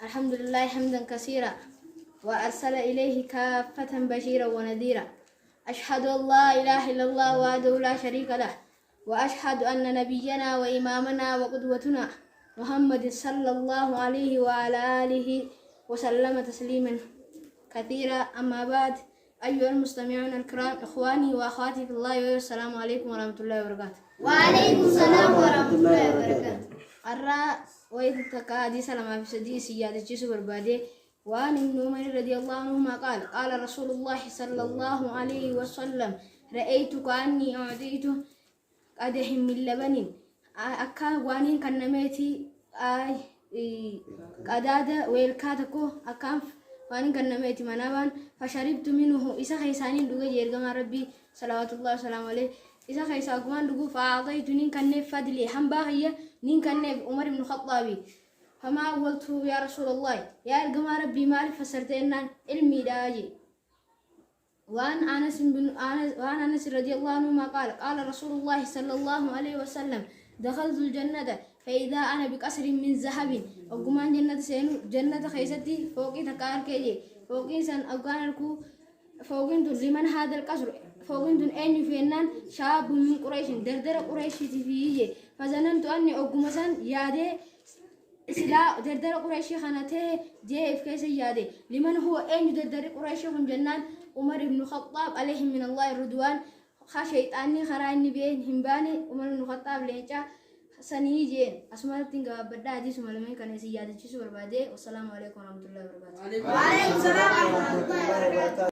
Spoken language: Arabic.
الحمد لله حمدا كثيرا وأرسل إليه كافة بشيرا ونذيرا. أشهد أن لا إله إلا الله وحده لا شريك له، وأشهد أن نبينا وإمامنا وقدوتنا محمد صلى الله عليه وعلى آله وسلم تسليما كثيرا. أما بعد، أيها المستمعون الكرام، إخواني وأخواتي في الله، والسلام عليكم ورحمة الله وبركاته. وعليكم السلام ورحمة الله وبركاته. الرا ويتك حديث لما في سدي سيادة جسر بربادي، وعن ابن عمر رضي الله عنهما قال رسول الله صلى الله عليه وسلم: رأيت كأني أعطيت قدح من لبن أكا وانين كنميتي قدادة ويلكاتكو أكام وانين كنميتي منابان فشربت منه إسا خيسانين دوغا جيرغم ربي صلوات الله وسلام عليه. إذا خيس أقوان دقو فأعطيت نين كنف فدلي هم باغية نين كنف عمر بن الخطاب. فما أولته يا رسول الله يا إرقم ربي مالي فسرتنا علمي داجي. وعن أنس رضي الله عنه قال رسول الله صلى الله عليه وسلم: دخلت الجنة فإذا أنا بقصر من ذهب. أقومان جنة سينو جنة خيستي فوقي تكار كيجي فوقي سن أقوان الكو فوقين لمن هذا القصر فوقين أين فينان شاب من قريش دردر قريش فيه. فظننت أني أقومسان يادي سلا دردر قريش خانته جيف كيس يادي لمن هو أين دردر قريش من جنان عمر بن الخطاب عليه من الله الرضوان. خشيت أني خراني بين همباني عمر بن الخطاب لينجا سنيجين أسمع تيجا بدأ دي سمعلمين كان يسيادة جسور بعده. والسلام عليكم ورحمة الله وبركاته. وعليكم السلام ورحمة الله وبركاته.